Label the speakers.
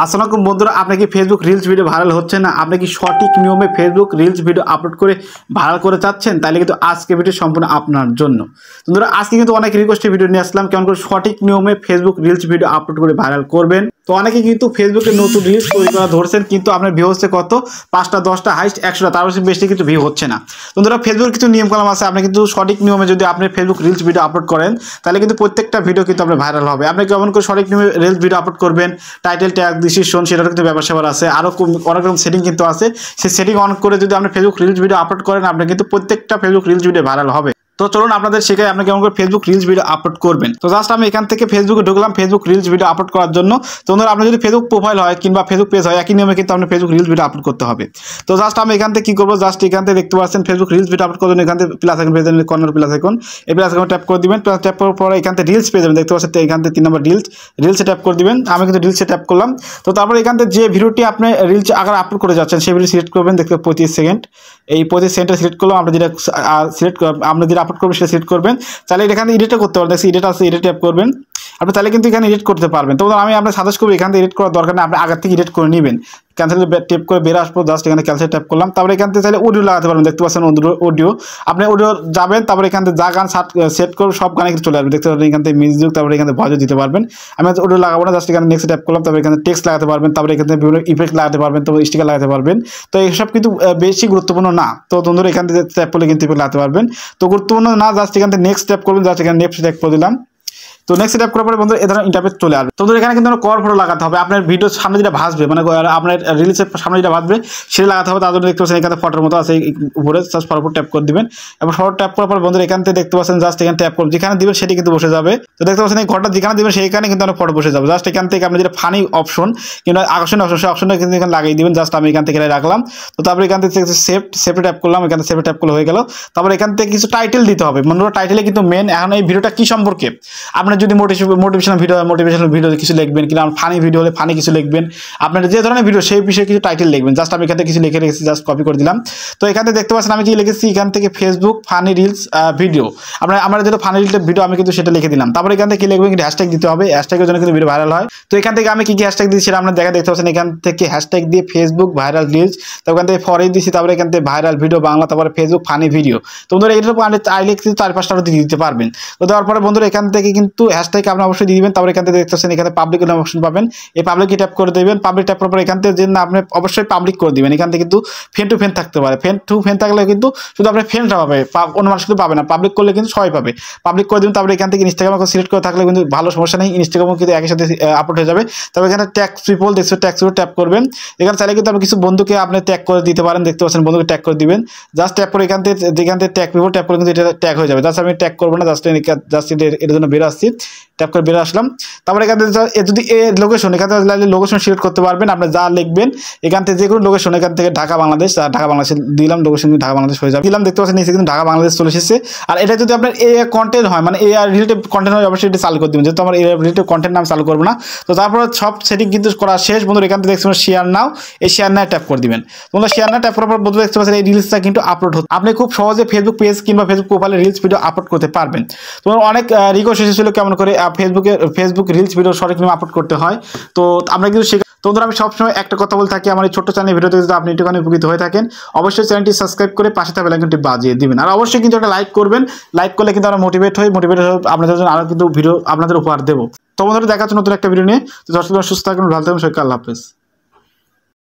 Speaker 1: আসসালামু বন্ধুরা, আপনার কি ফেসবুক রিলস ভিডিও ভাইরাল হচ্ছে না? আপনি কি সঠিক নিয়মে ফেসবুক রিলস ভিডিও আপলোড করে ভাইরাল করে চাচ্ছেন? তাহলে কিন্তু আজকে ভিডিও সম্পূর্ণ আপনার জন্য। বন্ধুরা, আজকে কিন্তু অনেক রিকোয়েস্টের ভিডিও নিয়ে আসলাম কেমন করে সঠিক নিয়মে ফেসবুক রিলস ভিডিও আপলোড করে ভাইরাল করবেন। তো অনেকে কিন্তু ফেসবুকে নতুন রিলস তৈরি করা ধরছেন, কিন্তু আপনার ভিউ হচ্ছে কত 5টা 10টা হাইস্ট 100টা, তার বেশি কিন্তু ভিউ হচ্ছে না। বন্ধুরা, ফেসবুকের কিছু নিয়মকানুন আছে। আপনি কিন্তু সঠিক নিয়মে যদি আপনি ফেসবুক রিলস ভিডিও আপলোড করেন তাহলে কিন্তু প্রত্যেকটা ভিডিও কিন্তু আপনার ভাইরাল হবে। আপনি কেমন করে সঠিক নিয়মে রিলস ভিডিও আপলোড করবেন, টাইটেল ট্যাগ ডিসক্রিপশন, সেটার কিন্তু ব্যাপার স্যাপার আছে, আরও অনেক রকম সেটিং কিন্তু আছে। সেই সেটিং অন করে যদি আপনি ফেসবুক রিলস ভিডিও আপলোড করেন, আপনি কিন্তু প্রত্যেকটা ফেসবুক রিলস ভিডিও ভাইরাল হবে। তো চলুন আপনাদের শেখাই আপনি কেমন করে ফেসবুক রিলস ভিডিও আপলোড করবেন। তো জাস্ট আমি এখান থেকে ফেসবুকে ঢুকলাম ফেসবুক রিলস ভিডিও আপলোড করার জন্য। তো ধরুন আপনার যদি ফেসবুক প্রোফাইল হয় কিংবা ফেসবুক পেজ হয়, একই নিয়মে কিন্তু আপনি ফেসবুক রিলস ভিডিও আপলোড করতে হবে। তো জাস্ট আমি এখান থেকে কি করবো, জাস্ট এখান থেকে দেখতে পাচ্ছেন ফেসবুক রিলস ভিডিও আপলোড করার জন্য এখান থেকে প্লাস আইকন পেয়ে যাবেন, কর্নার প্লাস আইকন, এই প্লাস আইকন ট্যাপ করে দিবেন। প্লাস ট্যাপ করার পরে এখান থেকে রিলস পেয়ে যাবেন, দেখতে পাচ্ছেন এখান থেকে 3 নম্বর রিলসে ট্যাপ করে দিবেন। আমি কিন্তু রিলসে ট্যাপ করলাম। তো তারপরে এখান থেকে যে ভিডিওটি আপনি রিলস আগে আপলোড করে যাচ্ছেন সেই ভিডিও সিলেক্ট করবেন, দেখতে 25 সেকেন্ড। এই 25 সেকেন্ডটা সিলেক্ট করলাম। আপনি যেটা আপলোড করবেন সেটা সিলেক্ট করবেন। তাহলে এখানে এডিটও করতে পারবেন, দেখছি এডিট আছে, এডিট ট্যাপ করবেন। আপনি তাহলে কিন্তু এখানে এডিট করতে পারবেন। তো আমি আপনার সাজেস্ট করবো এখান থেকে এডিট করার দরকার নেই, আপনি আগের থেকে এডিট করে নেবেন। ক্যান্সেল ট্যাপ করে বের আসবো, জাস্ট এখানে ক্যান্সেল ট্যাপ করলাম। তারপরে এখান থেকে চাইলে অডিও লাগাতে পারবেন, দেখতে পাচ্ছেন অডিও। আপনি অডিও যাবেন, তারপরে এখান থেকে যা গান সেট করবেন সব গানে কিন্তু চলে আসবে, দেখতে পাচ্ছেন এখান থেকে মিউজিক, তারপরে এখানে ভয়েসও দিতে পারবেন। আমি অডিও লাগাবো না, জাস্ট এখানে নেক্সট ট্যাপ করলাম। তারপরে এখানে টেক্সট লাগাতে পারবেন, তারপরে এখানে বিভিন্ন ইফেক্ট লাগাতে পারবেন, তারপরে স্টিকার লাগাতে পারবেন। তো এইসব কিন্তু বেশি গুরুত্বপূর্ণ না। তো বন্ধুরা, এখান থেকে ট্যাপ করলে কিন্তু ইফেক্ট লাগাতে পারবেন। তো গুরুত্বপূর্ণ না, জাস্ট এখান থেকে নেক্সট ট্যাপ করবেন, জাস্ট এখানে নেক্সট ট্যাপ করে দিলাম। তো নেক্সট ট্যাপ করার পরে বন্ধুরা এই ধরনের ইন্টারফেস চলে আসবে। তো এখানে কিন্তু কভার ফটো লাগাতে হবে। আপনার ভিডিওর সামনে যেটা ভাসবে, মানে আপনার রিলসের সামনে যেটা ভাসবে সেটা লাগাতে হবে। তার জন্য দেখতে পাচ্ছেন এখানে ফটোর মতো আছে উপরে, জাস্ট ফটো ট্যাপ করে দিবেন। এবং ফটো ট্যাপ করার পর বন্ধুরা এখান থেকে দেখতে পাচ্ছেন জাস্ট এখানে ট্যাপ করুন, যেখানে দিবেন সেটি কিন্তু বসে যাবে। তো দেখতে পাচ্ছেন এই ঘরটা যেখানে দিবেন সেইখানে কিন্তু আপনার ফটো বসে যাবে। জাস্ট এখান থেকে আপনি যেটা ফানি অপশন কিংবা আকর্ষণীয় অপশন, সেই অপশনটা কিন্তু এখানে লাগিয়ে দিবেন। জাস্ট আমি এখান থেকে রাখলাম। তো তারপরে এখান থেকে সেভে ট্যাপ করলাম, এখান থেকে সেভে ট্যাপ করলে হয়ে গেল। তারপরে এখান থেকে কিছু টাইটেল দিতে হবে। বন্ধুরা, টাইটেলে কিন্তু মেন এখন এই ভিডিওটা কি সম্পর্কে, আপনার যদি মোটিভেশনাল ভিডিও কিছু লিখবেন, কিংবা ফানি ভিডিও হলে ফানি কিছু লিখবেন, আপনার যে ধরনের ভিডিও সেই বিষয়ে কিছু টাইটেল লিখবেন। জাস্ট আমি এখান থেকে কিছু লিখে রেখেছি, জাস্ট কপি করে দিলাম। তো এখান থেকে দেখতে পাচ্ছেন আমি কি লিখেছি, এখান থেকে ফেসবুক ফানি রিলস ভিডিও, আমার যেটা ফানি রিলস ভিডিও আমি কিন্তু সেটা লিখে দিলাম। তারপরে এখান থেকে কি লিখবেন, হ্যাশট্যাগ দিতে হবে, হ্যাশট্যাগের জন্য কিন্তু ভিডিও ভাইরাল হয়। তো এখান থেকে আমি কি হ্যাশট্যাগ দিয়েছি সেটা আপনারা দেখতে পাচ্ছেন। এখান থেকে হ্যাশট্যাগ দিয়ে ফেসবুক ভাইরাল রিলস, তো এখান থেকে ফরে দিয়েছি, তারপরে এখান থেকে ভাইরাল ভিডিও বাংলা, তারপরে ফেসবুক ফানি ভিডিও। তো বন্ধুরা এটার উপর চাইলে কিন্তু 4-5টা দিয়ে দিতে পারবেন। তো দেওয়ার পরে বন্ধুরা এখান থেকে কিন্তু হ্যাশট্যাগ আপনি অবশ্যই দিয়ে দিবেন। তারপরে এখান থেকে দেখতে পাচ্ছেন এখানে পাবলিক অপশন পাবেন, এই পাবলিক ট্যাপ করে দেবেন। পাবলিক ট্যাপ করার পর এখান থেকে যে না আপনি অবশ্যই পাবলিক করে দিবেন। এখান থেকে কিন্তু ফ্রেন্ড টু ফ্রেন্ড থাকতে পারে, ফ্রেন্ড টু ফ্রেন্ড থাকলে কিন্তু শুধু আপনার ফ্রেন্ডরা পাবে, অন্য মানুষ কিন্তু পাবে না। পাবলিক করলে কিন্তু সবাই পাবে, পাবলিক করে দিবেন। তারপরে এখান থেকে ইনস্টাগ্রাম সিলেক্ট করে থাকলে কিন্তু ভালো, সমস্যা নেই, ইনস্টাগ্রামও কিন্তু একই সাথে আপলোড হয়ে যাবে। তবে এখানে ট্যাগ পিপল দেখছো, ট্যাগ ট্যাপ করবেন। এখানে চাইলে কিন্তু আপনি কিছু বন্ধুকে আপনি ট্যাগ করে দিতে পারেন, দেখতে পাচ্ছেন বন্ধুকে ট্যাগ করে দিবেন। জাস্ট ট্যাপ করে এখান থেকে ট্যাগ পিপল ট্যাপ করে কিন্তু এটা ট্যাগ হয়ে যাবে। জাস্ট আমি ট্যাগ করবো না, জাস্ট এর জন্য বেরো আসছি, ট্যাপ করে বেরো আসলাম। তারপরে এখান থেকে যদি লোকেশন, এখান থেকে লোকেশন সিলেক্ট করতে পারবেন, আপনি যা লিখবেন এখান থেকে যে কোনো লোকেশন, এখান থেকে ঢাকা বাংলাদেশ, ঢাকা বাংলাদেশ দিলাম, লোকেশন ঢাকা বাংলাদেশ হয়ে যাবে দিলাম। দেখতে পাচ্ছেন নিচে কিন্তু ঢাকা বাংলাদেশ চলে এসেছে। আর এটা যদি আপনার কন্টেন্ট হয়, মানে রিলেটিভ কন্টেন্ট হয়, অবশ্যই এটা চালু করে দেবেন, যেহেতু আমার রিলেটিভ কন্টেন্ট নাম চালু করবো না। তো তারপর সব সেটিং কিন্তু করা শেষ বন্ধুরা। এখান থেকে দেখতে শেয়ার নাও, এই শেয়ার নাও ট্যাপ করে দিবেন। তোমরা শেয়ার নাও ট্যাপ করার পর বন্ধুরা দেখতে পাচ্ছেন এই রিলসটা কিন্তু আপলোড হচ্ছে। আপনি খুব সহজে ফেসবুক পেজ কিংবা ফেসবুক প্রোফাইলে রিলস ভিডিও আপলোড করতে পারবেন। তোমার অনেক রিকোয়েস্ট এসেছিল কেমন করে ফেসবুক রিলস ভিডিও সঠিক নিয়মে আপলোড করতে হয়। তো আমরা কিন্তু তো আমি সবসময় একটা কথা বলে থাকি, আমার এই ছোট্ট চ্যানেল ভিডিওতে যদি আপনি একটুখানি উপকৃত হয়ে থাকেন, অবশ্যই চ্যানেলটি সাবস্ক্রাইব করে পাশে থাকা বেল আইকনটি বাজিয়ে দিবেন। আর অবশ্যই কিন্তু একটা লাইক করবেন, লাইক করলে কিন্তু আমরা মোটিভেট হয়ে আপনাদের জন্য আরও কিন্তু ভিডিও আপনাদের উপহার দেবো। তো বন্ধুরা দেখা হচ্ছে নতুন একটা ভিডিও নিয়ে। তো দর্শক সুস্থ থাকুন, ভালো থাকুন, সবাইকে আল্লাহ হাফেজ।